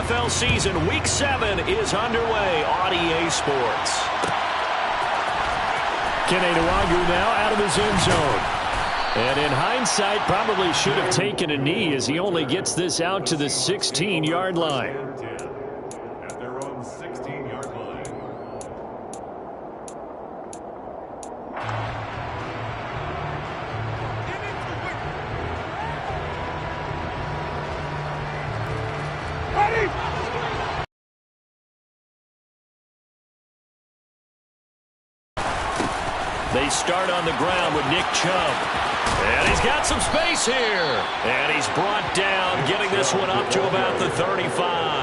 NFL season, Week 7 is underway on EA Sports. Kene Nwangwu now out of his end zone. And in hindsight, probably should have taken a knee as he only gets this out to the 16-yard line. At their own 16-yard line. They start on the ground with Nick Chubb. And he's got some space here. And he's brought down, getting this one up to about the 35.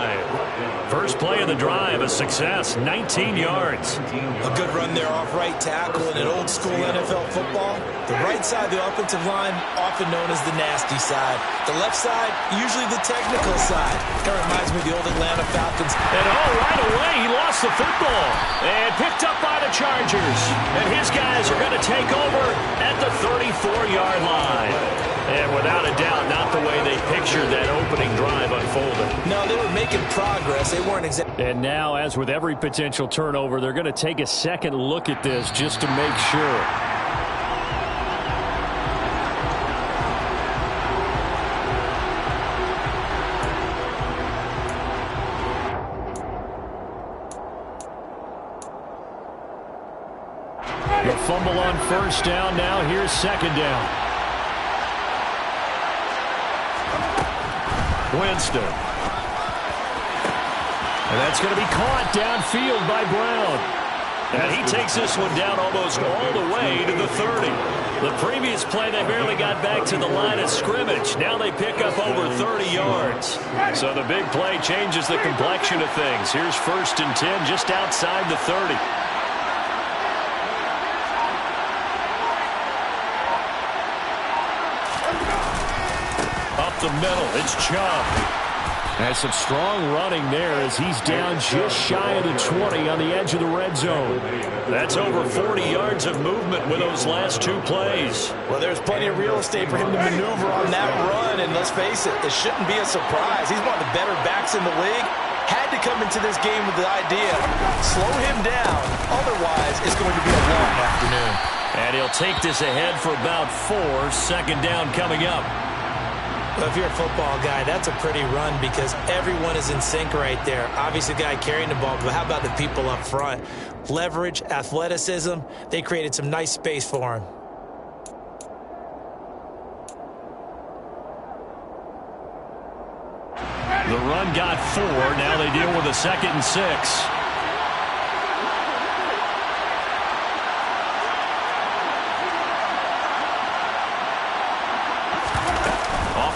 First play of the drive, a success, 19 yards. A good run there off right tackle in an old-school NFL football. The right side of the offensive line, often known as the nasty side. The left side, usually the technical side. That reminds me of the old Atlanta Falcons. And right away, he lost the football. And picked up by the Chargers. And his guys are going to take over at the 34-yard line. And without a doubt, not the way they pictured that opening drive unfolded. No, they were making progress. They weren't exactly. And now, as with every potential turnover, they're going to take a second look at this just to make sure. The fumble on first down. Now here's second down. Winston. And that's going to be caught downfield by Brown. And he takes this one down almost all the way to the 30. The previous play, they barely got back to the line of scrimmage. Now they pick up over 30 yards. So the big play changes the complexion of things. Here's 1st and 10 just outside the 30. The middle, it's Chubb. Has some strong running there as he's down just shy of the 20 on the edge of the red zone. That's over 40 yards of movement with those last 2 plays. Well, there's plenty of real estate for him to maneuver on that run, and let's face it, it shouldn't be a surprise. He's one of the better backs in the league. Had to come into this game with the idea, slow him down, otherwise it's going to be a long afternoon. And he'll take this ahead for about 4, second down coming up. Well, if you're a football guy, that's a pretty run because everyone is in sync right there. Obviously, the guy carrying the ball, but how about the people up front? Leverage, athleticism, they created some nice space for him. The run got 4. Now they deal with a 2nd and 6.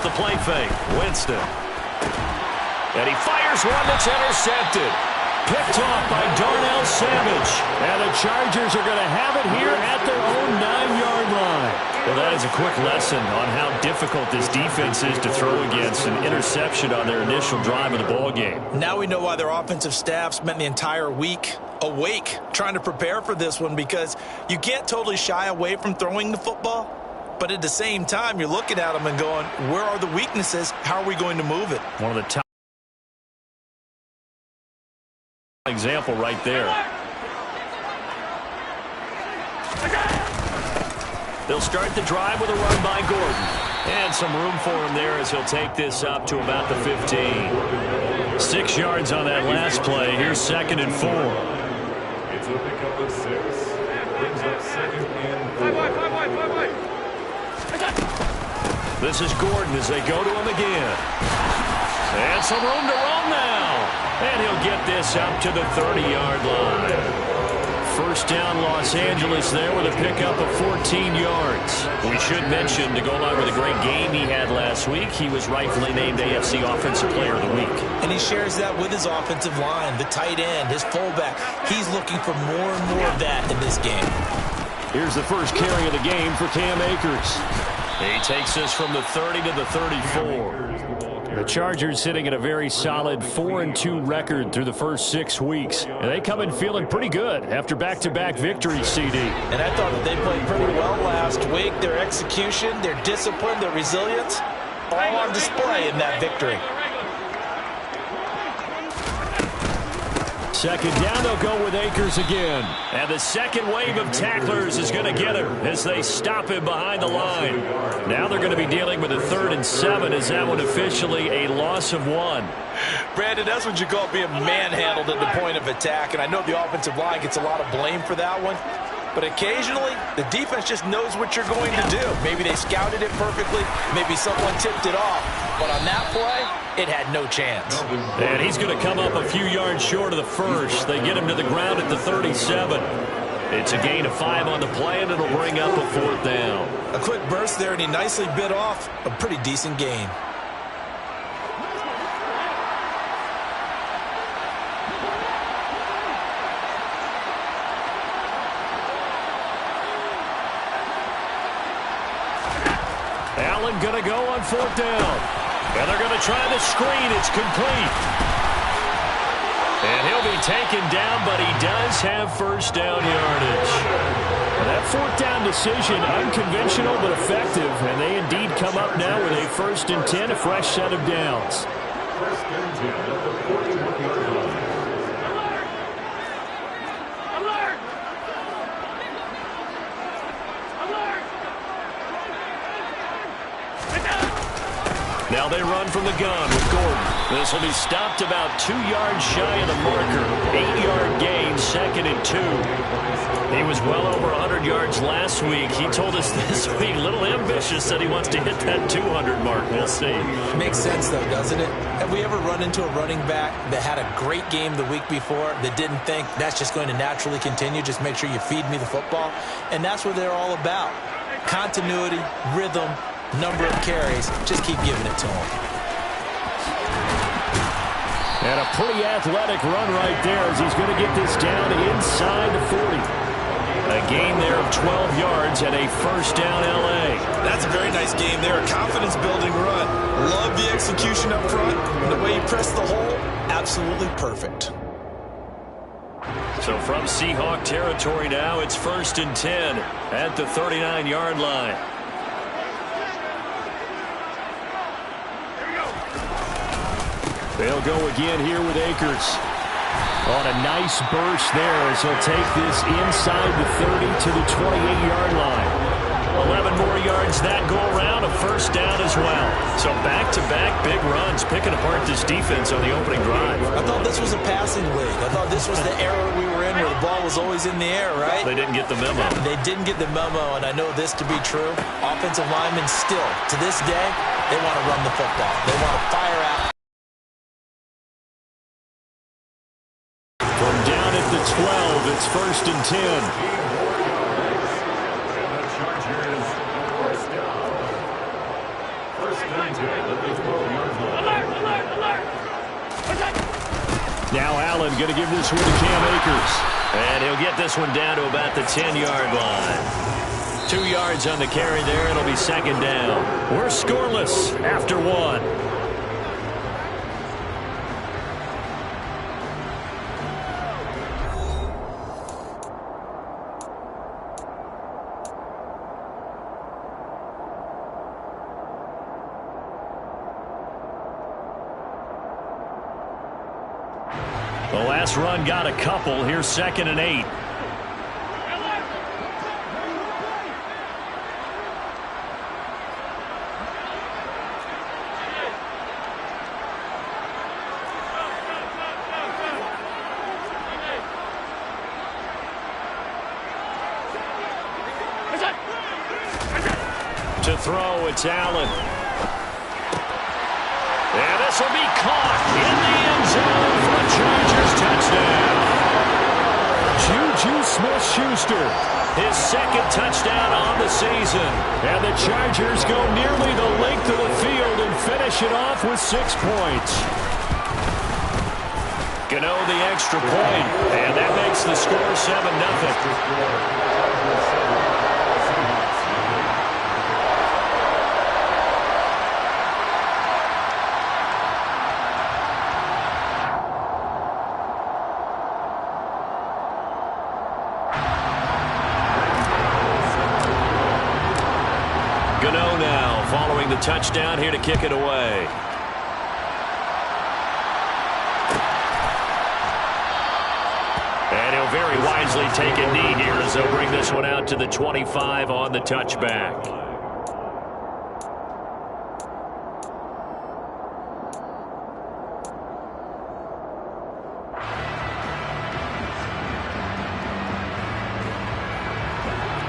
The play fake, Winston. And he fires one that's intercepted. Picked off by Darnell Savage. And the Chargers are going to have it here at their own 9-yard line. Well, that is a quick lesson on how difficult this defense is to throw against. An interception on their initial drive of the ball game. Now we know why their offensive staff spent the entire week awake trying to prepare for this one, because you can't totally shy away from throwing the football. But at the same time, you're looking at them and going, where are the weaknesses? How are we going to move it? One of the top example right there. They'll start the drive with a run by Gordon. And some room for him there as he'll take this up to about the 15. 6 yards on that last play. Here's 2nd and 4. It's a pickup of 6. Brings up 2nd and 4. This is Gordon as they go to him again. And some room to run now. And he'll get this up to the 30-yard line. First down, Los Angeles there with a pickup of 14 yards. We should mention, to go along with a great game he had last week, he was rightfully named AFC Offensive Player of the Week. And he shares that with his offensive line, the tight end, his fullback. He's looking for more and more of that in this game. Here's the first carry of the game for Cam Akers. He takes this from the 30 to the 34. The Chargers sitting at a very solid 4-2 record through the first 6 weeks. And they come in feeling pretty good after back-to-back victories, CD. And I thought that they played pretty well last week. Their execution, their discipline, their resilience, all on display in that victory. Second down, they'll go with Akers again. And the second wave of tacklers is going to get him as they stop him behind the line. Now they're going to be dealing with a 3rd and 7 as that one officially a loss of 1. Brandon, that's what you call being manhandled at the point of attack. And I know the offensive line gets a lot of blame for that one. But occasionally, the defense just knows what you're going to do. Maybe they scouted it perfectly. Maybe someone tipped it off. But on that play, it had no chance. And he's going to come up a few yards short of the first. They get him to the ground at the 37. It's a gain of 5 on the play, and it'll bring up a 4th down. A quick burst there, and he nicely bit off a pretty decent gain. Allen going to go on 4th down. And they're going to try the screen. It's complete. And he'll be taken down, but he does have first down yardage. That 4th down decision, unconventional but effective. And they indeed come up now with a 1st and 10, a fresh set of downs. 1st and 10 at the 41-yard line. Now they run from the gun with Gordon. This will be stopped about 2 yards shy of the marker. 8-yard gain, 2nd and 2. He was well over 100 yards last week. He told us this week, a little ambitious, said he wants to hit that 200 mark. We'll see. Makes sense, though, doesn't it? Have we ever run into a running back that had a great game the week before that didn't think that's just going to naturally continue? Just make sure you feed me the football. And that's what they're all about. Continuity, rhythm, number of carries. Just keep giving it to him. And a pretty athletic run right there as he's going to get this down inside the 40. A gain there of 12 yards and a first down L.A. That's a very nice game there. A confidence-building run. Love the execution up front. And the way he pressed the hole, absolutely perfect. So from Seahawk territory now, it's 1st and 10 at the 39-yard line. They'll go again here with Akers. On a nice burst there as he'll take this inside the 30 to the 28-yard line. 11 more yards that go around, a first down as well. So back-to-back big runs, picking apart this defense on the opening drive. I thought this was a passing league. I thought this was the era we were in where the ball was always in the air, right? They didn't get the memo. They didn't get the memo, and I know this to be true. Offensive linemen still, to this day, they want to run the football. They want to fire out. From down at the 12, it's 1st and 10. Now Allen going to give this one to Cam Akers. And he'll get this one down to about the 10-yard line. 2 yards on the carry there. It'll be 2nd down. We're scoreless after 1. The last run got a couple. Here's 2nd and 8. To throw, it's Allen. And this will be caught in the end zone for a Chargers touchdown. Juju Smith-Schuster, his 2nd touchdown on the season. And the Chargers go nearly the length of the field and finish it off with 6 points. Gano the extra point, and that makes the score 7-0. Gano now following the touchdown here to kick it away. they'll very wisely take a knee here as they'll bring this one out to the 25 on the touchback.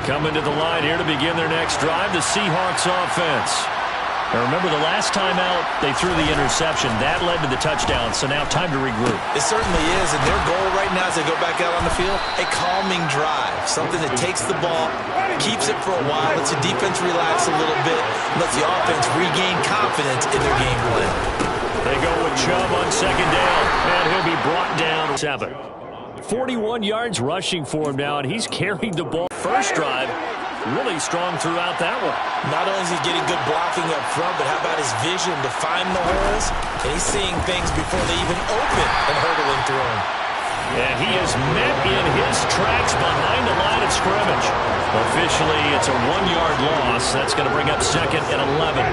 Coming to the line here to begin their next drive, the Seahawks offense. Now remember, the last time out, they threw the interception. That led to the touchdown, so now time to regroup. It certainly is, and their goal right now as they go back out on the field, a calming drive, something that takes the ball, keeps it for a while, lets the defense relax a little bit, lets the offense regain confidence in their game plan. They go with Chubb on second down, and he'll be brought down 7. 41 yards rushing for him now, and he's carried the ball. First drive, really strong throughout that one. Not only is he getting good blocking up front, but how about his vision to find the holes? And he's seeing things before they even open and hurdling through them. And he is met in his tracks behind the line of scrimmage. Officially, it's a 1-yard loss. That's going to bring up 2nd and 11.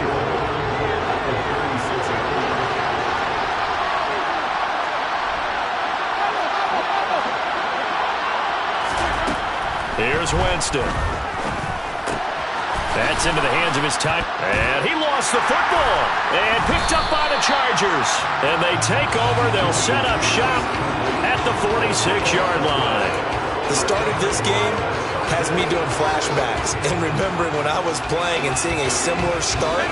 Here's Winston. That's into the hands of his tight. And he lost the football. And picked up by the Chargers. And they take over. They'll set up shop at the 46-yard line. The start of this game has me doing flashbacks and remembering when I was playing and seeing a similar start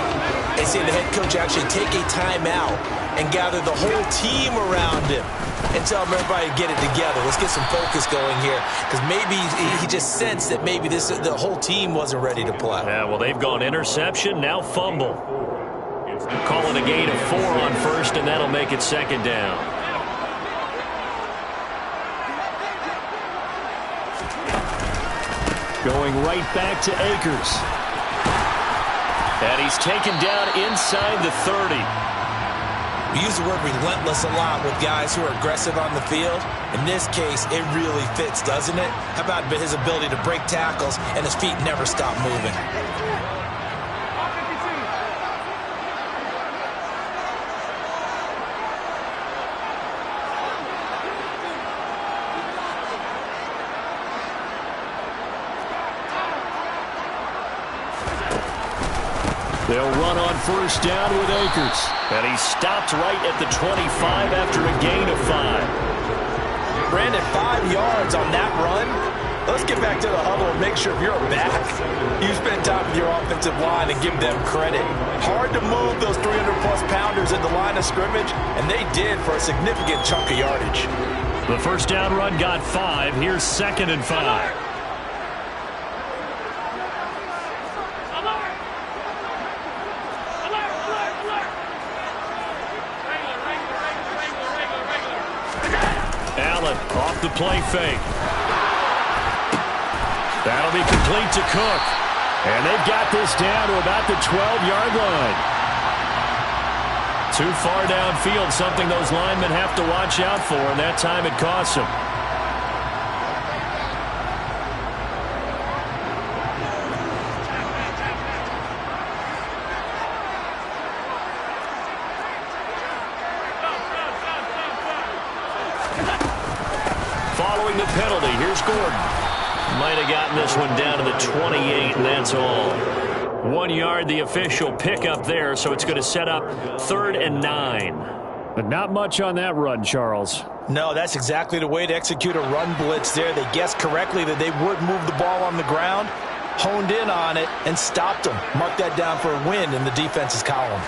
and seeing the head coach actually take a timeout and gather the whole team around him and tell everybody to get it together. Let's get some focus going here, because maybe he just sensed that maybe the whole team wasn't ready to play. Yeah, well, they've gone interception, now fumble. Calling a gain of 4 on first, and that'll make it 2nd down. Going right back to Akers. And he's taken down inside the 30. We use the word relentless a lot with guys who are aggressive on the field. In this case, it really fits, doesn't it? How about his ability to break tackles and his feet never stop moving? They'll run on first down with Akers. And he stopped right at the 25 after a gain of 5. Brandon, 5 yards on that run. Let's get back to the huddle and make sure if you're back, you spend time with your offensive line and give them credit. Hard to move those 300-plus pounders at the line of scrimmage, and they did for a significant chunk of yardage. The first down run got 5. Here's 2nd and 5. Off the play fake. That'll be complete to Cook. And they've got this down to about the 12-yard line. Too far downfield, something those linemen have to watch out for, and that time it costs them. Following the penalty, here's Gordon. Might have gotten this one down to the 28, and that's all. 1 yard, the official pickup there, so it's going to set up 3rd and 9. But not much on that run, Charles. No, that's exactly the way to execute a run blitz there. They guessed correctly that they would move the ball on the ground, honed in on it, and stopped them. Mark that down for a win in the defense's column.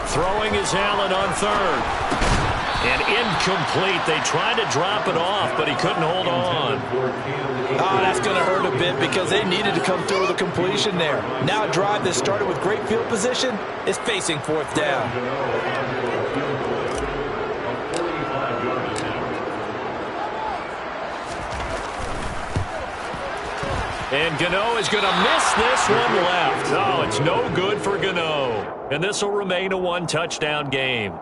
Throwing is Allen on 3rd. And incomplete. They tried to drop it off, but he couldn't hold on. Oh, that's going to hurt a bit because they needed to come through with a completion there. Now a drive that started with great field position is facing 4th down. And Gano is going to miss this one left. Oh, it's no good for Gano. And this will remain a 1-touchdown game.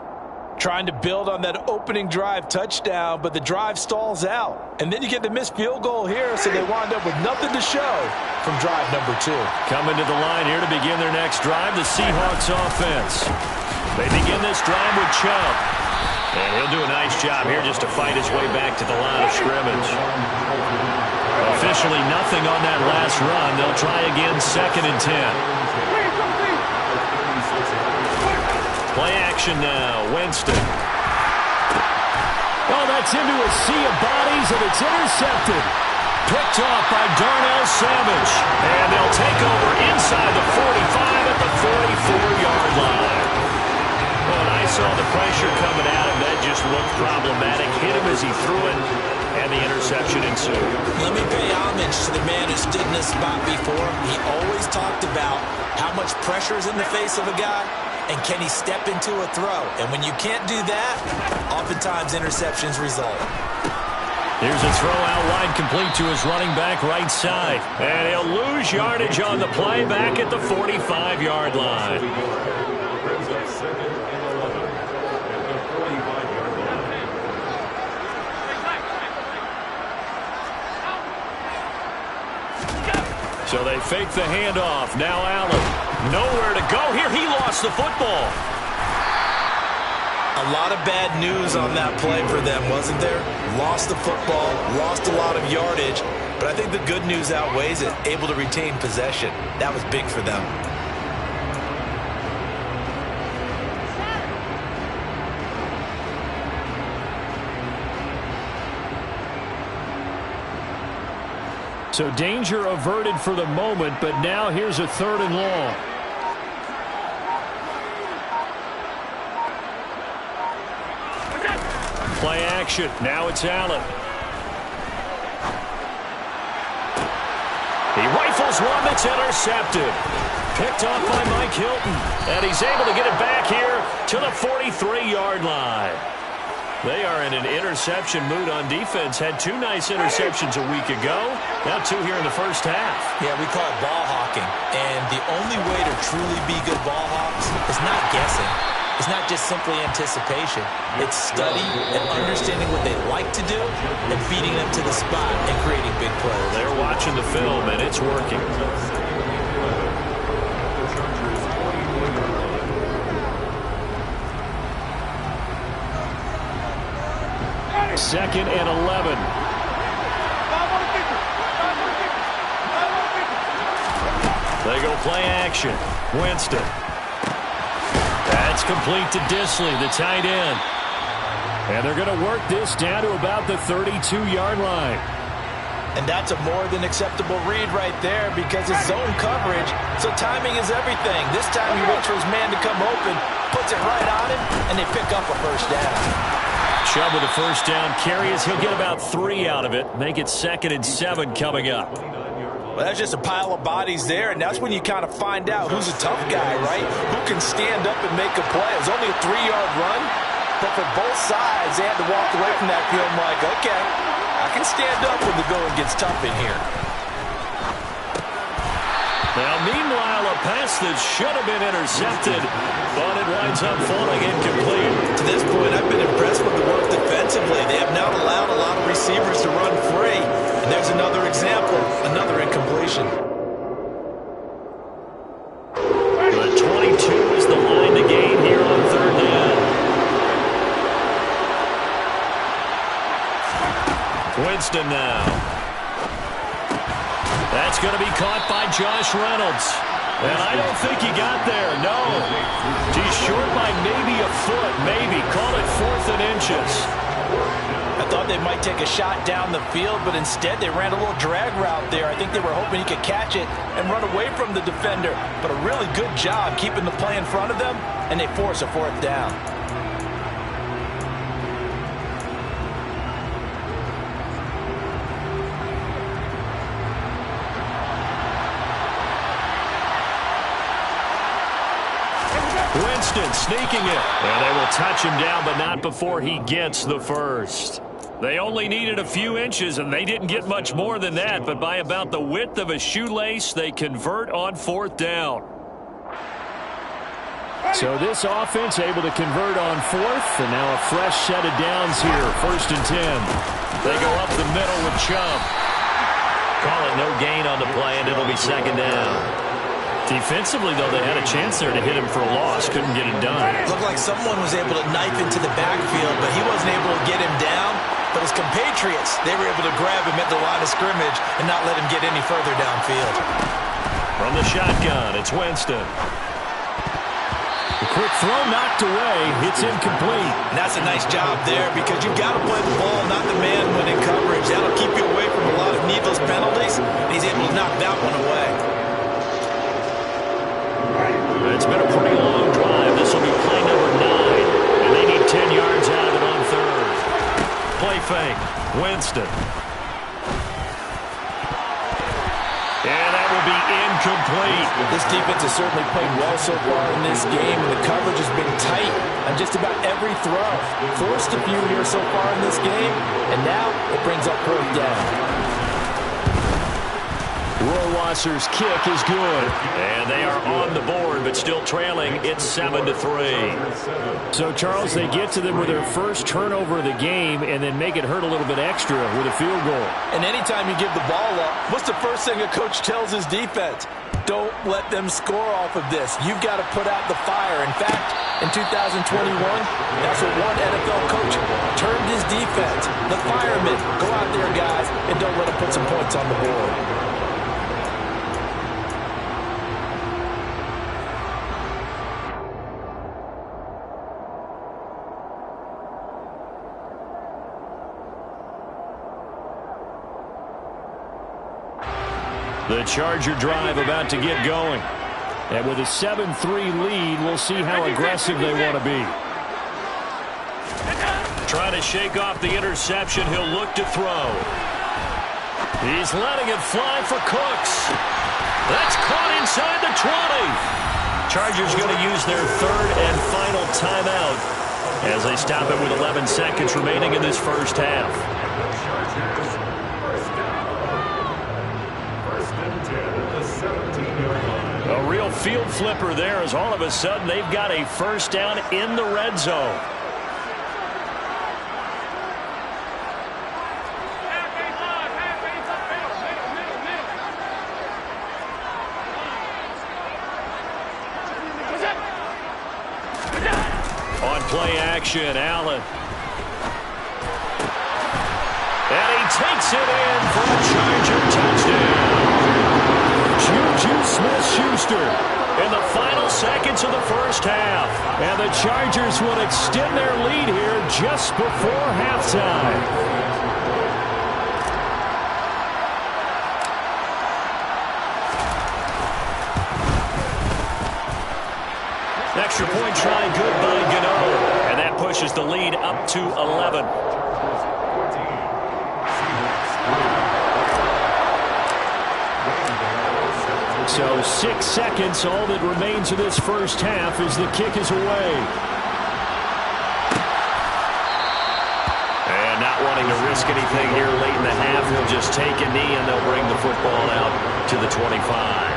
Trying to build on that opening drive touchdown, but the drive stalls out. And then you get the missed field goal here, so they wind up with nothing to show from drive number 2. Coming to the line here to begin their next drive, the Seahawks offense. They begin this drive with Chubb. And he'll do a nice job here just to fight his way back to the line of scrimmage. Officially nothing on that last run. They'll try again, 2nd and 10. Play action now. Winston. Oh, that's into a sea of bodies, and it's intercepted. Picked off by Darnell Savage. And they'll take over inside the 45 at the 44-yard line. Oh, and I saw the pressure coming at him. That just looked problematic. Hit him as he threw it, and the interception ensued. Let me pay homage to the man who stood in this spot before. He always talked about how much pressure is in the face of a guy, and can he step into a throw. And when you can't do that, oftentimes interceptions result. Here's a throw out wide, complete to his running back right side. And he'll lose yardage on the play back at the 45-yard line. Brings up 2nd and 11 at the 45-yard line. So they fake the handoff. Now Allen. Nowhere to go here. He lost the football. A lot of bad news on that play for them, wasn't there? Lost the football, lost a lot of yardage, but I think the good news outweighs it. Able to retain possession. That was big for them. So danger averted for the moment, but now here's a 3rd and long. Play action. Now it's Allen. He rifles one that's intercepted. Picked off by Mike Hilton. And he's able to get it back here to the 43-yard line. They are in an interception mood on defense. Had 2 nice interceptions a week ago. Now 2 here in the first half. Yeah, we call it ball hawking. And the only way to truly be good ball hawks is not guessing. It's not just simply anticipation. It's study and understanding what they like to do and feeding them to the spot and creating big plays. They're watching the film, and it's working. Second and 11. They go play action. Winston. That's complete to Disley, the tight end. And they're going to work this down to about the 32-yard line. And that's a more than acceptable read right there because it's zone coverage, so timing is everything. This time he waits for his man to come open, puts it right on him, and they pick up a first down. Chubb with a first down carry as he'll get about 3 out of it. Make it 2nd and 7 coming up. Well, that's just a pile of bodies there, and that's when you kind of find out who's a tough guy, right? Who can stand up and make a play. It was only a 3-yard run, but for both sides, they had to walk away from that field like, okay, I can stand up when the going gets tough in here. Now, meanwhile, a pass that should have been intercepted, but it winds up falling incomplete. To this point, I've been impressed with the work defensively. They have not allowed a lot of receivers to run free. And there's another example, another incompletion. The 22 is the line to gain here on 3rd down. Winston now. That's going to be caught by Josh Reynolds. And I don't think he got there, no. He's short by maybe a foot, maybe. Call it 4th and inches. I thought they might take a shot down the field, but instead they ran a little drag route there. I think they were hoping he could catch it and run away from the defender. But a really good job keeping the play in front of them, and they force a 4th down. Winston sneaking it. And they will touch him down, but not before he gets the first. They only needed a few inches, and they didn't get much more than that. But by about the width of a shoelace, they convert on 4th down. So this offense able to convert on 4th, and now a fresh set of downs here. 1st and 10. They go up the middle with Chubb. Call it no gain on the play, and it'll be 2nd down. Defensively, though, they had a chance there to hit him for a loss. Couldn't get it done. Looked like someone was able to knife into the backfield, but he wasn't able to get him down. But his compatriots, they were able to grab him at the line of scrimmage and not let him get any further downfield. From the shotgun, it's Winston. The quick throw knocked away. It's incomplete. And that's a nice job there because you've got to play the ball, not the man when in coverage. That'll keep you away from a lot of needless penalties. And he's able to knock that one away. It's been a pretty long drive. This will be play number 9. And they need 10 yards out of it on third. Play fake. Winston. And that will be incomplete. This defense has certainly played well so far in this game, and the coverage has been tight on just about every throw. Forced a few here so far in this game, and now it brings up fourth down. Roy Wasser's kick is good. And they are on the board, but still trailing. It's 7-3. So, Charles, they get to them with their first turnover of the game and then make it hurt a little bit extra with a field goal. And anytime you give the ball up, what's the first thing a coach tells his defense? Don't let them score off of this. You've got to put out the fire. In fact, in 2021, that's what one NFL coach termed his defense. The firemen. Go out there, guys, and don't let them put some points on the board. The Charger drive about to get going. And with a 7-3 lead, we'll see how aggressive they want to be. Trying to shake off the interception. He'll look to throw. He's letting it fly for Cooks. That's caught inside the 20. Chargers going to use their third and final timeout as they stop it with 11 seconds remaining in this first half. A real field flipper there as all of a sudden they've got a first down in the red zone. On play action, Allen. And he takes it in for a Charger touchdown. Juju Smith-Schuster in the final seconds of the first half. And the Chargers will extend their lead here just before halftime. Extra point try good by Gano. And that pushes the lead up to 11. So 6 seconds, all that remains of this first half as the kick is away. And not wanting to risk anything here late in the half, he'll just take a knee and they'll bring the football out to the 25.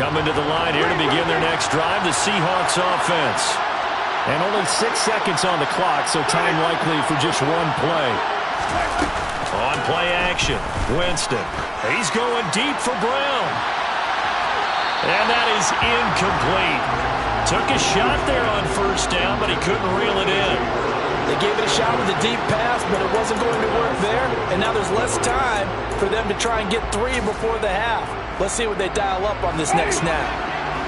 Coming to the line here to begin their next drive, the Seahawks offense. And only 6 seconds on the clock, so time likely for just one play. On play action, Winston. He's going deep for Brown. And that is incomplete. Took a shot there on first down, but he couldn't reel it in. They gave it a shot with a deep pass, but it wasn't going to work there. And now there's less time for them to try and get 3 before the half. Let's see what they dial up on this next snap.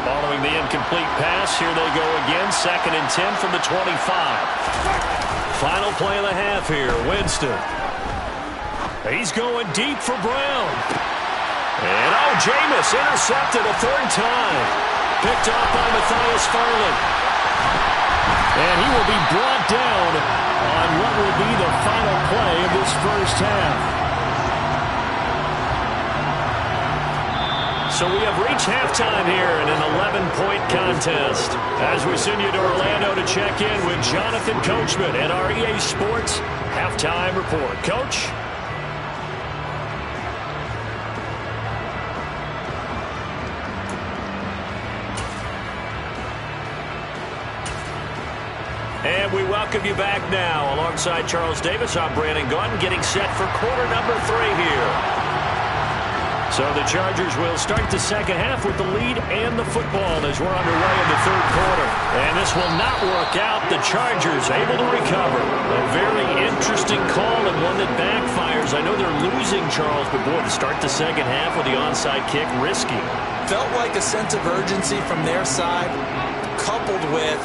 Following the incomplete pass, here they go again. 2nd and 10 from the 25. Final play of the half here, Winston. He's going deep for Brown. And Jameis intercepted a 3rd time. Picked off by Matthias Farley. And he will be brought down on what will be the final play of this first half. So we have reached halftime here in an 11-point contest. As we send you to Orlando to check in with Jonathan Coachman at our EA Sports Halftime Report. Coach? And we welcome you back now. Alongside Charles Davis, I'm Brandon Gaudin, getting set for quarter number 3 here. So the Chargers will start the second half with the lead and the football as we're underway in the third quarter. And this will not work out. The Chargers able to recover. A very interesting call and one that backfires. I know they're losing, Charles, but boy, to start the second half with the onside kick, risky. Felt like a sense of urgency from their side, coupled with,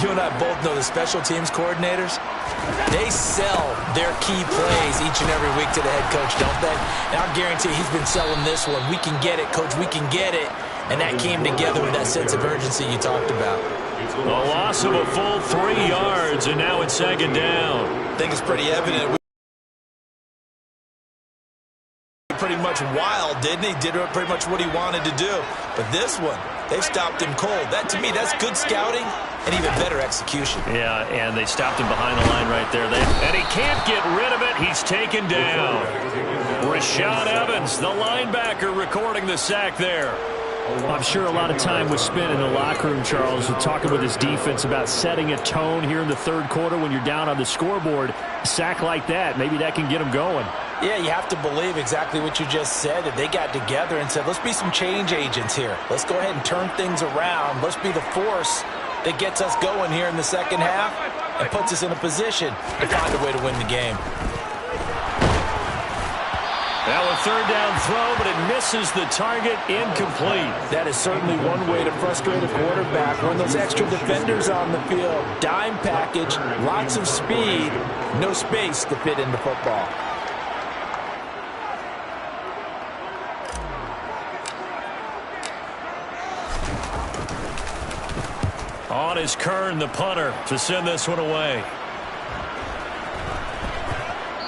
you and I both know the special teams coordinators. They sell their key plays each and every week to the head coach, don't they? And I'll guarantee he's been selling this one. We can get it, coach. We can get it. And that came together with that sense of urgency you talked about. A loss of a full 3 yards, and now it's second down. I think it's pretty evident. Pretty much wild, didn't he? Did pretty much what he wanted to do. But this one, they've stopped him cold. That, to me, that's good scouting and even better execution. Yeah, and they stopped him behind the line right there. And he can't get rid of it. He's taken down. Rashad Evans, the linebacker, recording the sack there. I'm sure a lot of time was spent in the locker room, Charles, talking with his defense about setting a tone here in the third quarter when you're down on the scoreboard. A sack like that, maybe that can get him going. Yeah, you have to believe exactly what you just said, that they got together and said, let's be some change agents here. Let's go ahead and turn things around. Let's be the force that gets us going here in the second half and puts us in a position to find a way to win the game. Now a third down throw, but it misses the target, incomplete. That is certainly one way to frustrate a quarterback. When those extra defenders on the field, dime package, lots of speed, no space to fit into football. On is Kern, the punter, to send this one away.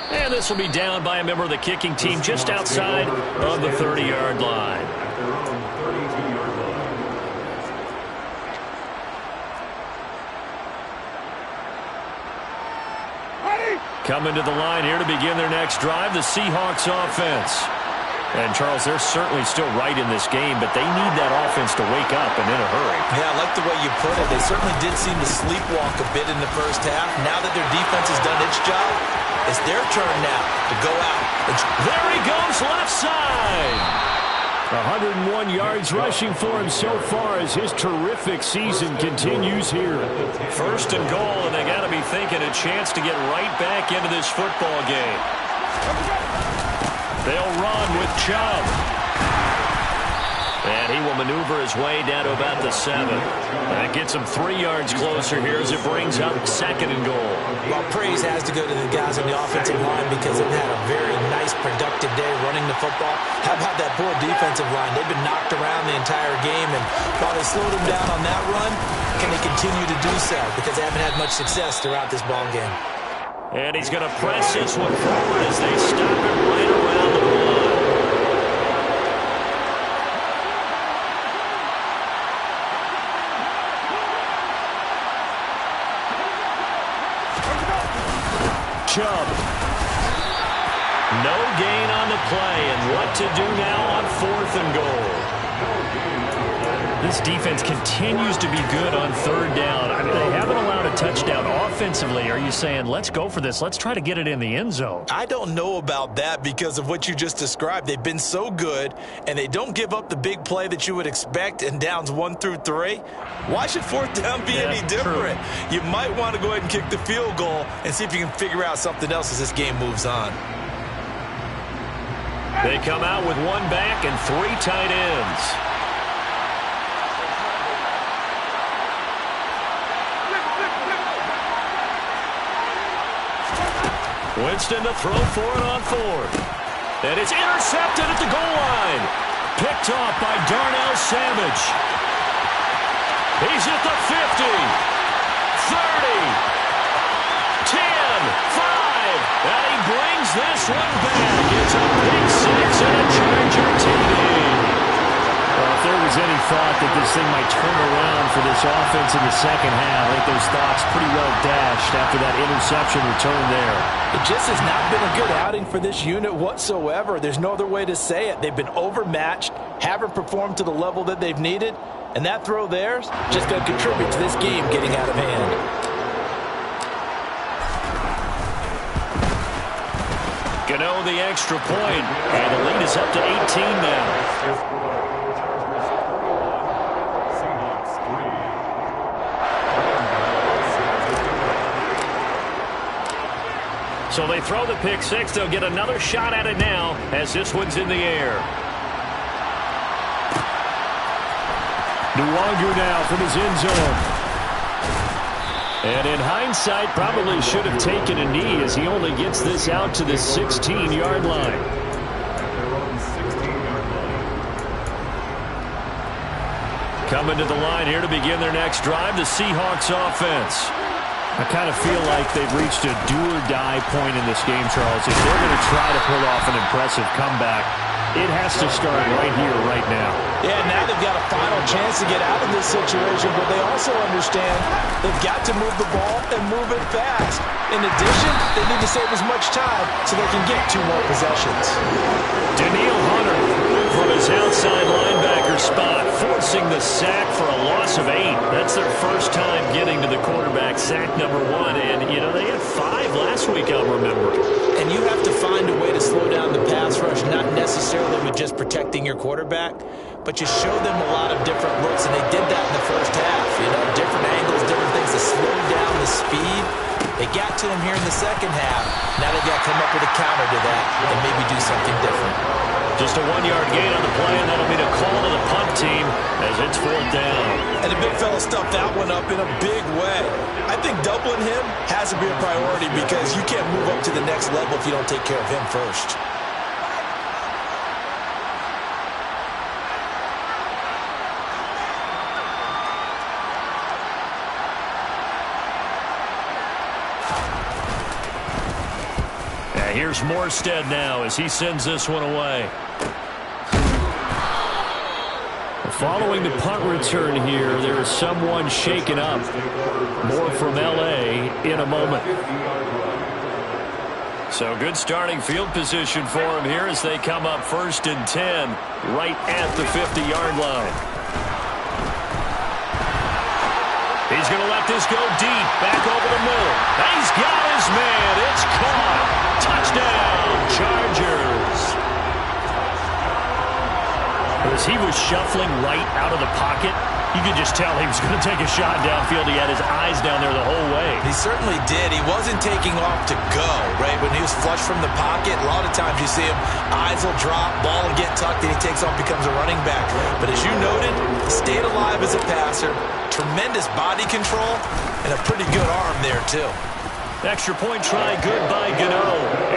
And this will be down by a member of the kicking team just outside of the 30-yard line. Coming to the line here to begin their next drive, the Seahawks offense. And, Charles, they're certainly still right in this game, but they need that offense to wake up and in a hurry. Yeah, I like the way you put it. They certainly did seem to sleepwalk a bit in the first half. Now that their defense has done its job, it's their turn now to go out. There he goes, left side. 101 yards rushing for him so far as his terrific season continues here. First and goal, and they got to be thinking a chance to get right back into this football game. They'll run with Chubb. And he will maneuver his way down to about the 7. That gets him 3 yards closer here as it brings up second and goal. Well, praise has to go to the guys on the offensive line because they've had a very nice, productive day running the football. How about that poor defensive line? They've been knocked around the entire game, and while they slowed them down on that run, can they continue to do so? Because they haven't had much success throughout this ball game. And he's going to press this one forward as they stop him right around the line. Chubb. No gain on the play, and what to do now on 4th and goal. This defense continues to be good on third down. I mean, they haven't allowed a touchdown offensively. Are you saying, let's go for this? Let's try to get it in the end zone. I don't know about that because of what you just described. They've been so good, and they don't give up the big play that you would expect in downs 1 through 3. Why should 4th down be any different? True. You might want to go ahead and kick the field goal and see if you can figure out something else as this game moves on. They come out with 1 back and 3 tight ends. Winston to throw for it on 4th. And it's intercepted at the goal line. Picked off by Darnell Savage. He's at the 50, 30, 10, 5. And he brings this one back. It's a big 6 and a Charger TD. Well, if there was any thought that this thing might turn around for this offense in the second half, I think those thoughts pretty well dashed after that interception return there. It just has not been a good outing for this unit whatsoever. There's no other way to say it. They've been overmatched, haven't performed to the level that they've needed, and that throw there's just going to contribute to this game getting out of hand. the extra point, and the lead is up to 18 now. So they throw the pick six. They'll get another shot at it now as this one's in the air. Nwangu now from his end zone. And in hindsight, probably should have taken a knee as he only gets this out to the 16-yard line. Coming to the line here to begin their next drive, the Seahawks offense. I kind of feel like they've reached a do-or-die point in this game, Charles. If they're going to try to pull off an impressive comeback, it has to start right here, right now. Yeah, now they've got a final chance to get out of this situation, but they also understand they've got to move the ball and move it fast. In addition, they need to save as much time so they can get 2 more possessions. Daniil Hunter from his outside linebacker spot, forcing the sack for a loss of 8. That's their first time getting to the quarterback, sack number 1. And, you know, they had 5 last week, I'll remember. And you have to find a way to slow down the pass rush, not necessarily with just protecting your quarterback, but you show them a lot of different looks, and they did that in the first half. You know, different angles, different things to slow down the speed. They got to him here in the second half. Now they got to come up with a counter to that and maybe do something different. Just a 1-yard gain on the play, and that'll be a call to the punt team as it's 4th down. And the big fella stuffed that one up in a big way. I think doubling him has to be a priority because you can't move up to the next level if you don't take care of him first. Here's Morstead now as he sends this one away. Following the punt return here, there is someone shaken up. More from L.A. in a moment. So good starting field position for him here as they come up 1st and 10 right at the 50-yard line. He's going to let this go deep, back over the middle. He's got his man. It's caught. Touchdown, Chargers. As he was shuffling right out of the pocket, you could just tell he was going to take a shot downfield. He had his eyes down there the whole way. He certainly did. He wasn't taking off to go, right? When he was flush from the pocket, a lot of times you see him, eyes will drop, ball will get tucked, and he takes off, becomes a running back. But as you noted, he stayed alive as a passer, tremendous body control, and a pretty good arm there, too. Extra point try good by Gano.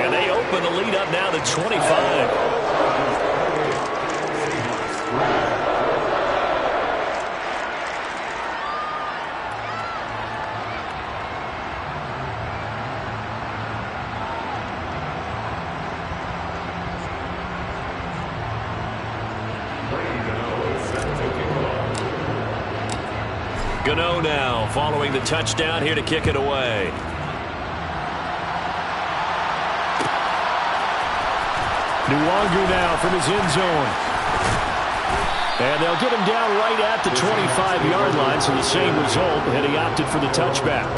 And they open the lead up now to 25. Gano now following the touchdown here to kick it away. Nwangu now from his end zone. And they'll get him down right at the 25-yard line, so the same result, and he opted for the touchback.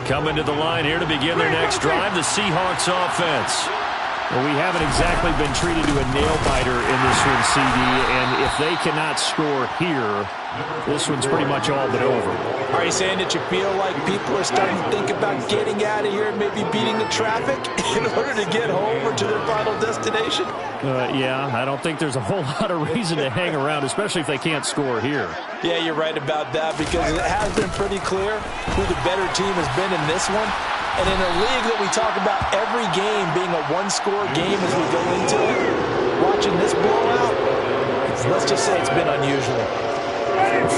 Coming to the line here to begin their next drive, the Seahawks offense. Well, we haven't exactly been treated to a nail-biter in this one, CD, and if they cannot score here, this one's pretty much all but over. Are you saying that you feel like people are starting to think about getting out of here and maybe beating the traffic in order to get home or to their final destination? Yeah, I don't think there's a whole lot of reason to hang around, especially if they can't score here. Yeah, you're right about that because it has been pretty clear who the better team has been in this one. And in a league that we talk about every game being a one-score game as we go into it, watching this blowout, let's just say it's been unusual.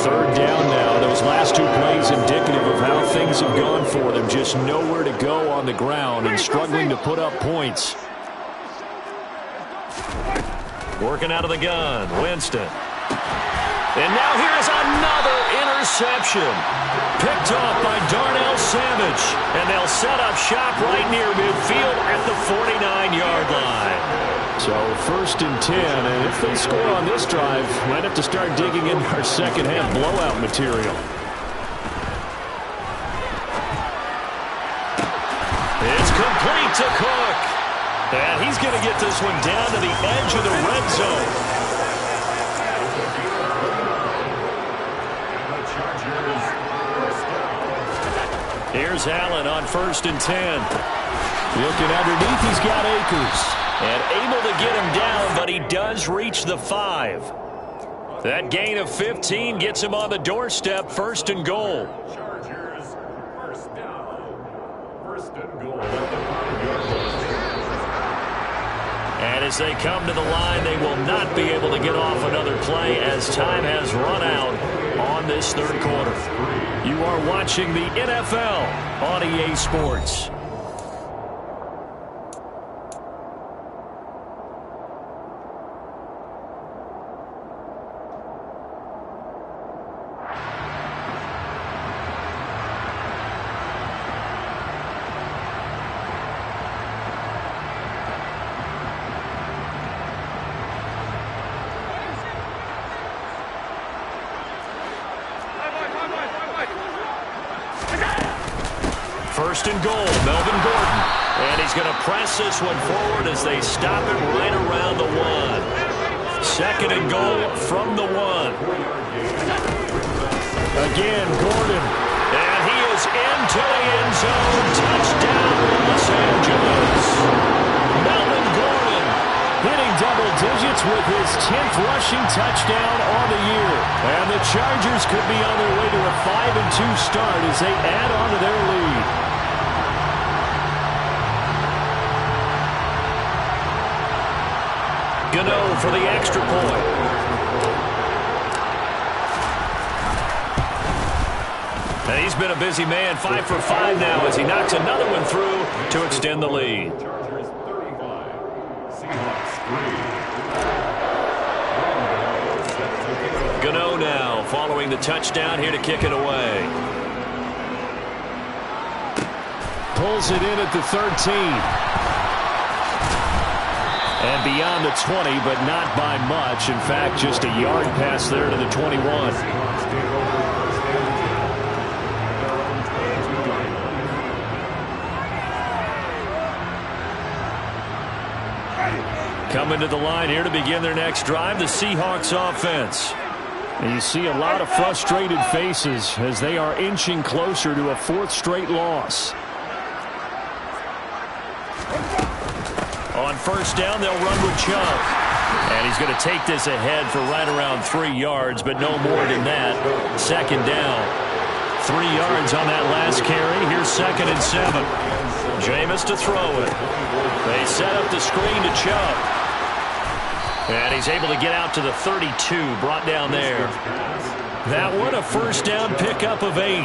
3rd down now. Those last 2 plays indicative of how things have gone for them. Just nowhere to go on the ground and struggling to put up points. Working out of the gun, Winston. And now here's another interception. Picked off by Darnell Savage. And they'll set up shop right near midfield at the 49-yard line. So 1st and 10, and if they score on this drive, might have to start digging in our second-half blowout material. It's complete to Cook. And he's going to get this one down to the edge of the red zone. Here's Allen on 1st and 10. Looking underneath, he's got Akers. And able to get him down, but he does reach the 5. That gain of 15 gets him on the doorstep, 1st and goal. Chargers, first down. 1st and goal at the 5-yard line. And as they come to the line, they will not be able to get off another play as time has run out on this 3rd quarter. You are watching the NFL on EA Sports. First and goal, Melvin Gordon. And he's going to press this one forward as they stop it right around the 1. 2nd and goal from the 1. Again, Gordon. And he is into the end zone. Touchdown, Los Angeles. Melvin Gordon hitting double digits with his 10th rushing touchdown on the year. And the Chargers could be on their way to a 5-2 start as they add on to their lead. Gano for the extra point. And he's been a busy man, 5 for 5 now as he knocks another one through to extend the lead. Chargers 35, Seahawks 3. Gano now following the touchdown here to kick it away. Pulls it in at the 13. And beyond the 20, but not by much. In fact, just a yard pass there to the 21. Coming to the line here to begin their next drive, the Seahawks offense. And you see a lot of frustrated faces as they are inching closer to a 4th straight loss. On 1st down, they'll run with Chubb. And he's going to take this ahead for right around 3 yards, but no more than that. 2nd down. 3 yards on that last carry. Here's 2nd and 7. Jameis to throw it. They set up the screen to Chubb. And he's able to get out to the 32, brought down there. That one, a 1st down pickup of 8.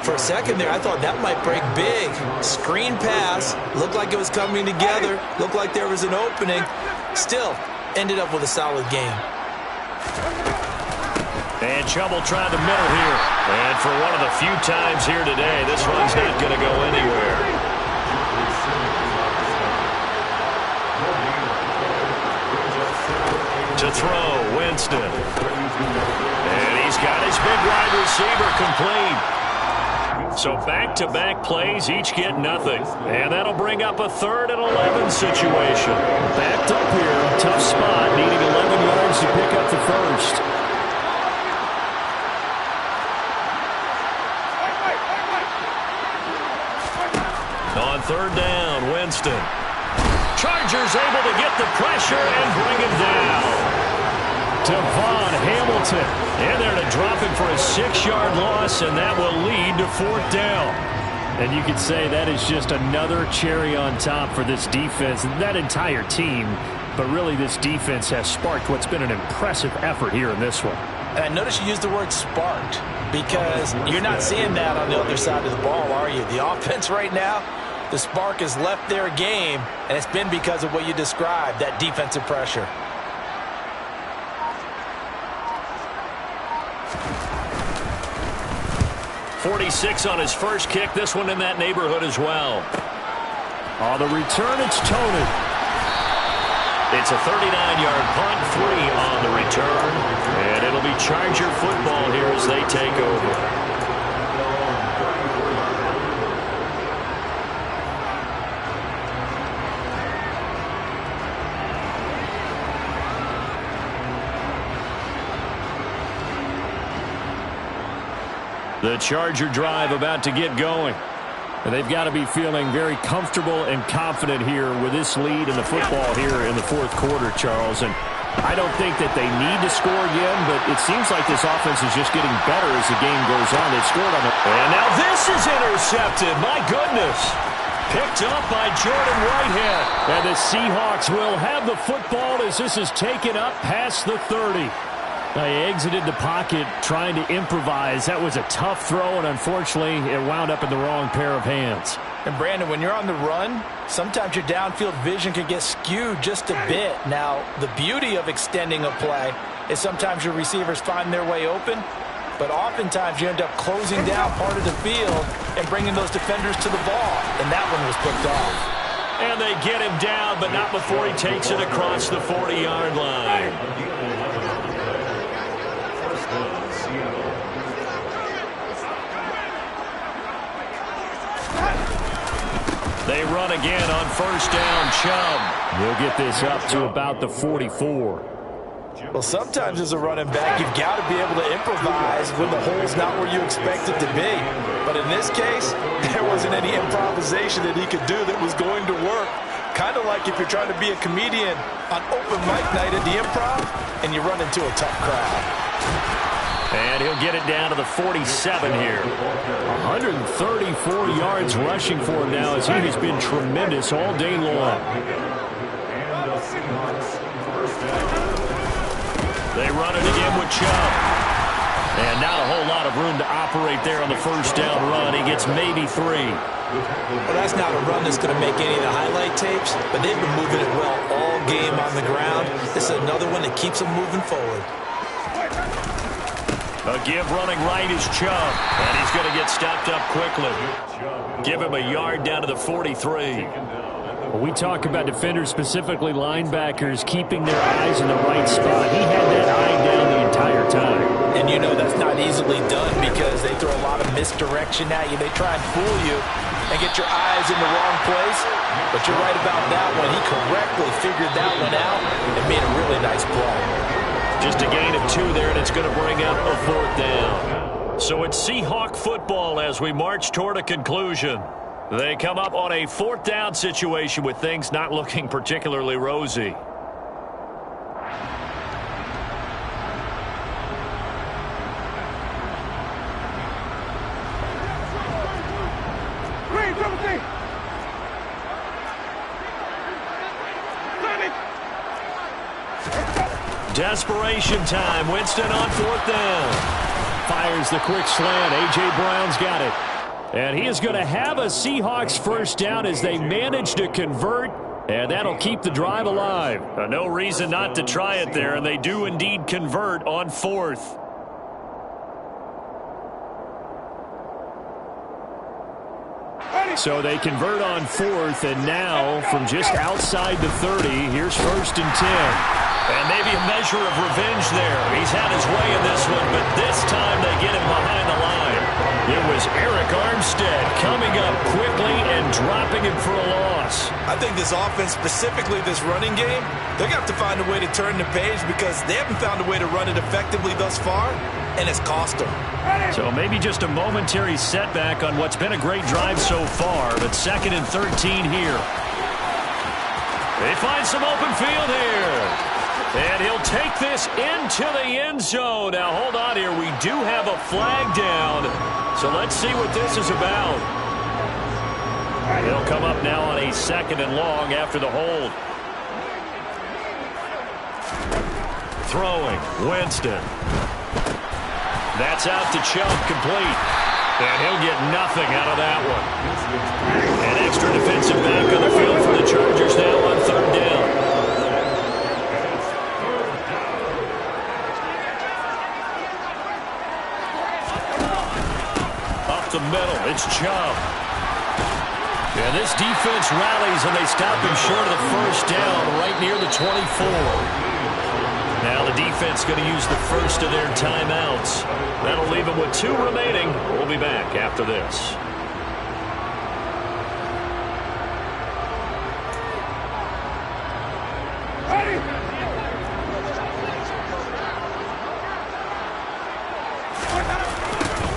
For a second there, I thought that might break big. Screen pass. Looked like it was coming together. Looked like there was an opening. Still, ended up with a solid game. And Chubb will try the middle here. And for one of the few times here today, this one's not going to go anywhere. To throw, Winston. And he's got his big wide receiver complete. So back-to-back plays, each get nothing. And that'll bring up a 3rd and 11 situation. Backed up here, tough spot, needing 11 yards to pick up the 1st. On 3rd down, Winston. Chargers able to get the pressure and bring him down. Devon Hamilton in there to drop him for a 6-yard loss, and that will lead to 4th down. And you could say that is just another cherry on top for this defense and that entire team. But really, this defense has sparked what's been an impressive effort here in this one. And I noticed you used the word sparked because you're not seeing that on the other side of the ball, are you? The offense right now, the spark has left their game, and it's been because of what you described, that defensive pressure. 46 on his first kick. This one in that neighborhood as well. On the return, it's Tony. It's a 39-yard punt, 3 on the return. And it'll be Charger football here as they take over. The Charger drive about to get going. And they've got to be feeling very comfortable and confident here with this lead in the football here in the fourth quarter, Charles. And I don't think that they need to score again, but it seems like this offense is just getting better as the game goes on. They've scored on the... And now this is intercepted. My goodness. Picked up by Jordan Whitehead. And the Seahawks will have the football as this is taken up past the 30. They exited the pocket trying to improvise. That was a tough throw, and unfortunately, it wound up in the wrong pair of hands. And, Brandon, when you're on the run, sometimes your downfield vision can get skewed just a bit. Now, the beauty of extending a play is sometimes your receivers find their way open, but oftentimes you end up closing down part of the field and bringing those defenders to the ball, and that one was picked off. And they get him down, but not before he takes it across the 40-yard line. They run again on first down. Chubb will get this up to about the 44. Well, sometimes as a running back, you've got to be able to improvise when the hole's not where you expect it to be. But in this case, there wasn't any improvisation that he could do that was going to work. Kind of like if you're trying to be a comedian on open mic night at the Improv and you run into a tough crowd. And he'll get it down to the 47 here. 134 yards rushing for him now as he has been tremendous all day long. They run it again with Chubb. And not a whole lot of room to operate there on the first down run. He gets maybe 3. Well, that's not a run that's going to make any of the highlight tapes, but they've been moving it well all game on the ground. This is another one that keeps them moving forward. A give running right is Chubb, and he's going to get stopped up quickly. Give him a yard down to the 43. Well, we talk about defenders, specifically linebackers, keeping their eyes in the right spot. He had that eye down the entire time. And you know that's not easily done because they throw a lot of misdirection at you. They try and fool you and get your eyes in the wrong place. But you're right about that one. He correctly figured that one out and made a really nice play. Just a gain of 2 there, and it's going to bring up a 4th down. So it's Seahawk football as we march toward a conclusion. They come up on a 4th down situation with things not looking particularly rosy. Desperation time. Winston on 4th down. Fires the quick slant. A.J. Brown's got it. And he is going to have a Seahawks first down as they manage to convert, and that'll keep the drive alive. No reason not to try it there, and they do indeed convert on 4th. So they convert on 4th, and now from just outside the 30, here's 1st and 10. And maybe a measure of revenge there. He's had his way in this one, but this time they get him behind the line. It was Eric Armstead coming up quickly and dropping him for a loss. I think this offense, specifically this running game, they're going to have to find a way to turn the page because they haven't found a way to run it effectively thus far, and it's cost them. So maybe just a momentary setback on what's been a great drive so far, but 2nd and 13 here. They find some open field here. And he'll take this into the end zone. Now, hold on here. We do have a flag down. So let's see what this is about. He'll come up now on a 2nd and long after the hold. Throwing, Winston. That's out to Chubb, complete. And he'll get nothing out of that one. An extra defensive back on the field for the Chargers now on 3rd down. And this defense rallies, and they stop him short of the first down right near the 24. Now the defense going to use the first of their timeouts. That'll leave them with 2 remaining. We'll be back after this.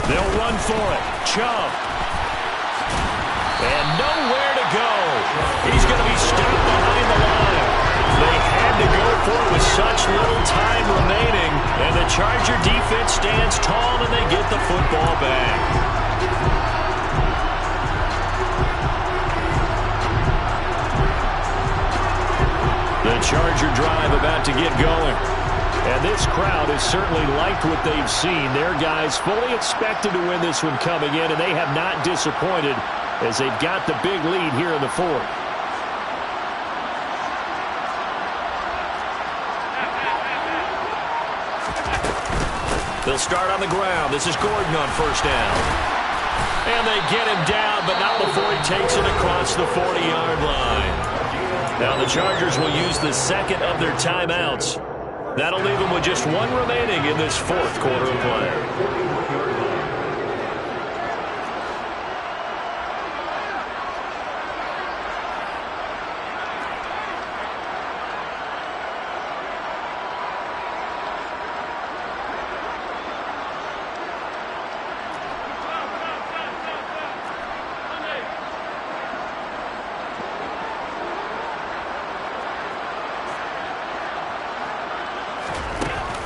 They'll run for it. Chubb. And nowhere to go. He's going to be stopped behind the line. They had to go for it with such little time remaining. And the Charger defense stands tall, and they get the football back. The Charger drive about to get going. And this crowd has certainly liked what they've seen. Their guys fully expected to win this one coming in, and they have not disappointed as they've got the big lead here in the 4th. They'll start on the ground. This is Gordon on first down. And they get him down, but not before he takes it across the 40-yard line. Now the Chargers will use the second of their timeouts. That'll leave them with just 1 remaining in this 4th quarter of play.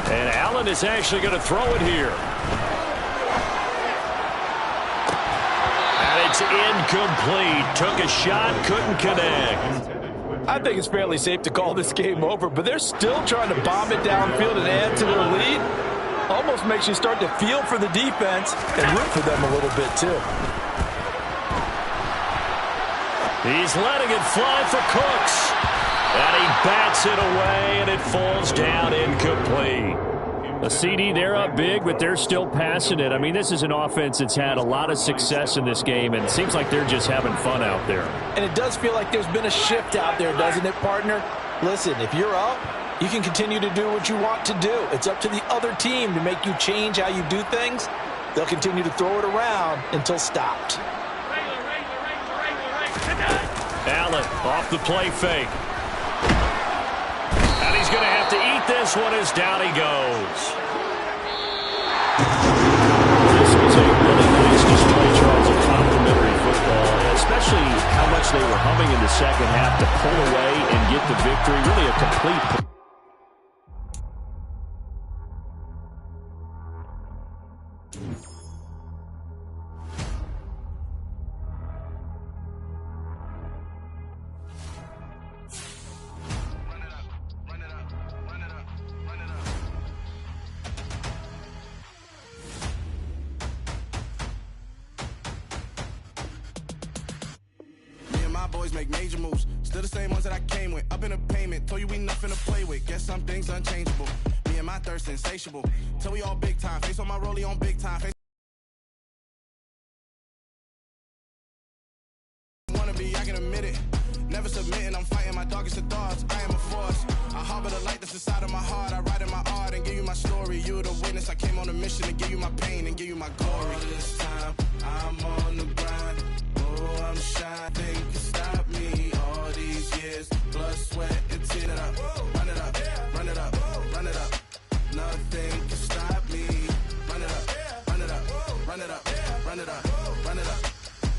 And Allen is actually going to throw it here. And it's incomplete. Took a shot, couldn't connect. I think it's fairly safe to call this game over, but they're still trying to bomb it downfield and add to their lead. Almost makes you start to feel for the defense and root for them a little bit, too. He's letting it fly for Cooks. And he bats it away, and it falls down incomplete. A CD, they're up big, but they're still passing it. I mean, this is an offense that's had a lot of success in this game, and it seems like they're just having fun out there. And it does feel like there's been a shift out there, doesn't it, partner? Listen, if you're up, you can continue to do what you want to do. It's up to the other team to make you change how you do things. They'll continue to throw it around until stopped. Allen off the play fake. And he's going to have to eat this one as down he goes. This was a really nice display, Charles, of complimentary football, especially how much they were humming in the second half to pull away and get the victory. Really a complete. Boys make major moves, still the same ones that I came with. Up in a payment, told you we nothing to play with. Guess some things unchangeable. Me and my thirst insatiable. Till we all big time. Face on my rollie on big time. Face wanna be, I can admit it. Never submitting, I'm fighting my darkest of thoughts. I am a force. I harbor the light that's inside of my heart. I write in my art and give you my story. You the witness. I came on a mission to give you my pain and give you my glory. All this time, I'm on the grind. Oh, I'm shy. Think you stop me all these years. Blood, sweat, and tears. Run it up, run it up, run it up. Nothing can stop me. Run it up, run it up, run it up, run it up, run it up.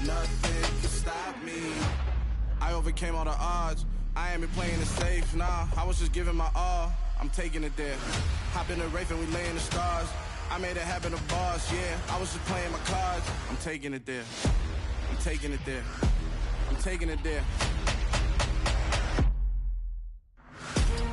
Nothing can stop me. I overcame all the odds. I ain't been playing it safe, nah. I was just giving my all. I'm taking it there. Hop in the Wraith and we lay in the stars. I made it happen to boss, yeah. I was just playing my cards. I'm taking it there. I'm taking it there. I'm taking it there.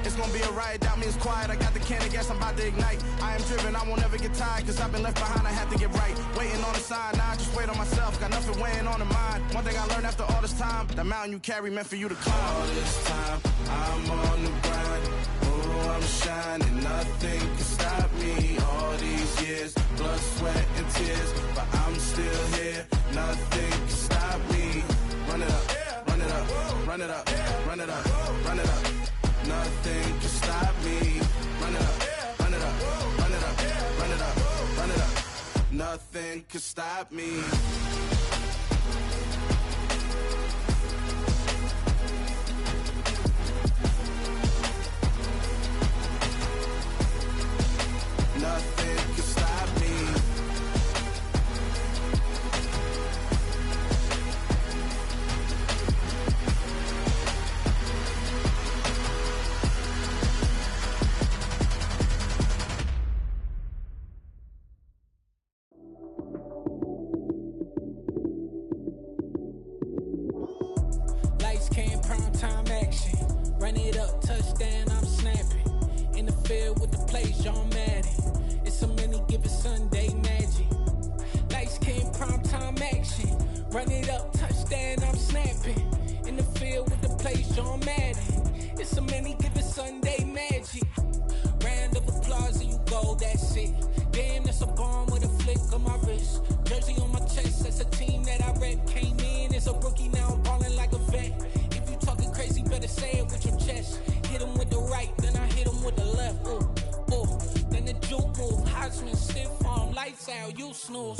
It's gonna be a riot, doubt me it's quiet. I got the can of gas, I'm about to ignite. I am driven, I won't ever get tired. Cause I've been left behind, I have to get right. Waiting on the sign, now I just wait on myself. Got nothing weighing on the mind. One thing I learned after all this time, the mountain you carry meant for you to climb. All this time, I'm on the grind. Oh, I'm shining, nothing can stop me. All these years, blood, sweat, and tears. But I'm still here, nothing can stop me. run it up, run it up, run it up, run it up, run it up. Nothing can stop me. Run it up, run it up, run it up, run it up, run it up. Nothing can stop me. Nothing can stop me. Lights, cam, prime time action. Run it up, touchdown, I'm snapping. In the field with the plays, John Madden. It's a many given Sunday magic. Lights, cam, prime time action. Run it up, touchdown, I'm snapping. In the field with the plays, John Madden. It's a many given Sunday magic. Round of applause and you go, that's it. Damn, that's a bomb with a flick on my wrist. Jersey on my chest, that's a team that I rep. Came in as a rookie, now I'm ballin' like a vet. If you talking crazy, better say it with your chest. Hit him with the right, then I hit him with the left. Ooh, ooh, then the juke move. Heisman, stiff arm, lights out, you snooze.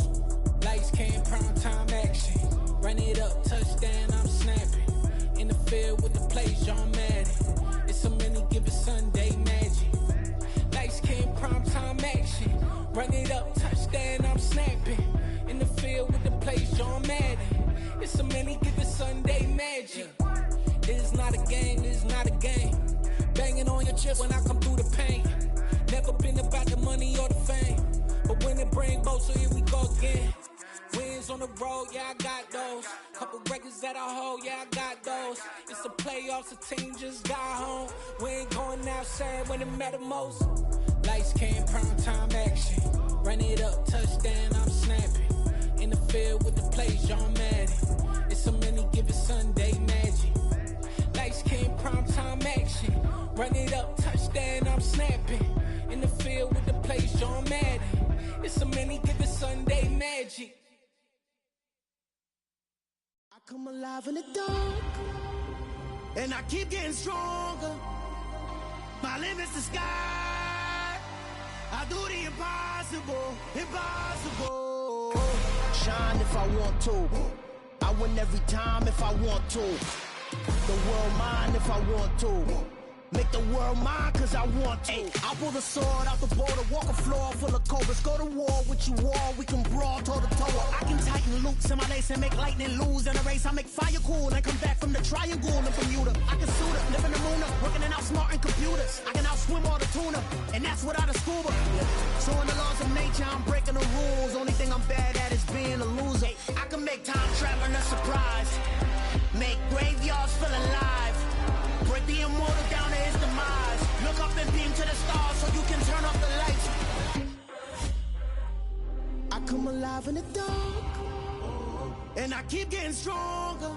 Lights, cam, prime time action. Run it up, touchdown, I'm snapping. In the field with the plays, John Madden. It's a many given Sunday magic. Lights, cam, prime time action. Run it up, touchdown, I'm snapping. In the field with the plays, John Madden. It's a many given Sunday magic. This is not a game, this is not a game. Banging on your chest when I come through the pain. Never been about the money or the fame. But when it bring both, so here we go again. Wins on the road, yeah, I got those. Couple records that I hold, yeah, I got those. It's the playoffs, the team just got home. We ain't going outside when it matter most. Lights, cam, prime time action. Run it up, touchdown, I'm snapping. In the field with the plays, John Madden. It's a many given Sunday magic. Lights, cam, prime time action. Run it up, touchdown, I'm snapping. In the field with the plays, John Madden. It's a many given Sunday magic. I come alive in the dark, and I keep getting stronger. My limit's the sky. I do the impossible, impossible. Shine if I want to. I win every time if I want to. The world mine if I want to. Make the world mine cause I want to. I pull the sword out the border, walk a floor full of cobras. Go to war with you all, we can brawl toe to toe. I can tighten loops in my lace and make lightning lose in a race. I make fire cool and come back from the triangle in Bermuda. I can suit up, live in the moon up, working and outsmarting computers. I can outswim all the tuna, and that's without a scuba. So in the laws of nature, I'm breaking the rules. Only thing I'm bad at is being a loser. I can make time traveling a surprise. Make graveyards feel alive. Break the immortal down to his demise. Look up and beam to the stars so you can turn off the lights. I come alive in the dark, and I keep getting stronger.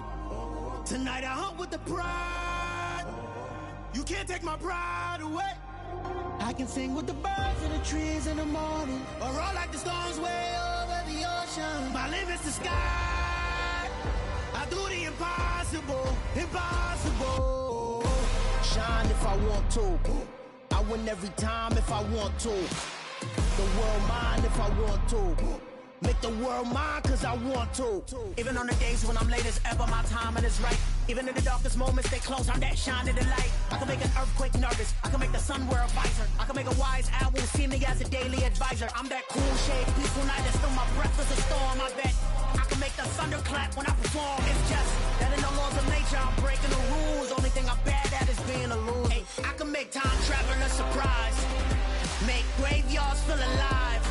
Tonight I hunt with the pride. You can't take my pride away. I can sing with the birds and the trees in the morning, or roll like the storms way over the ocean. My limit's the sky. I do the impossible, impossible. Shine if I want to. I win every time if I want to. The world mine if I want to. Make the world mine cause I want to. Even on the days when I'm late as ever, my timing is right. Even in the darkest moments, stay close, I'm that shine in the light. I can make an earthquake nervous, I can make the sun wear a visor. I can make a wise owl see me as a daily advisor. I'm that cool shade, peaceful night, that's still my breath is a storm, I bet. I can make the thunder clap when I perform. It's just that in the laws of nature, I'm breaking the rules. Only thing I'm bad at is being a loser. Hey, I can make time traveling a surprise. Make graveyards feel alive.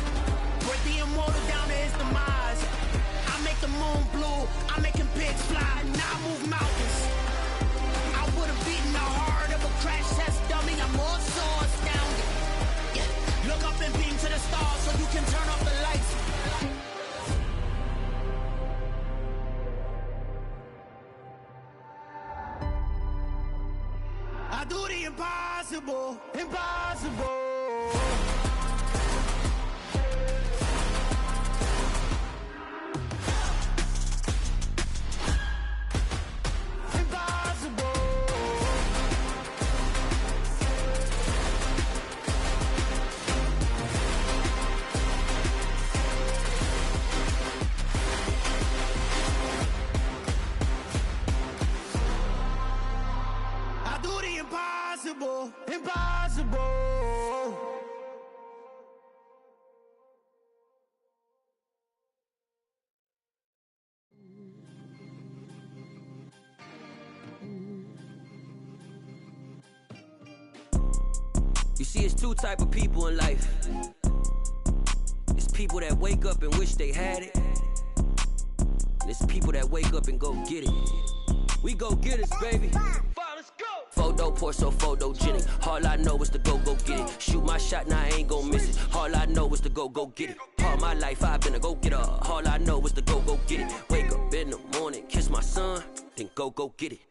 Break the immortal down to his demise. I make the moon blue, I'm making pigs fly. Now I move mountains. I would've beaten the heart of a crash test dummy. I'm more so astounded. Yeah. Look up and beam to the stars so you can turn off the lights. I do the impossible, impossible. impossible, impossible. You see, it's two type of people in life. It's people that wake up and wish they had it, and it's people that wake up and go get it. We go get it, baby. Let's go. Photo pour so photogenic. All I know is to go get it. Shoot my shot, now I ain't gon' miss it. All I know is to go get it. All my life I've been a go-getter. All I know is to go get it. Wake up in the morning, kiss my son, then go get it.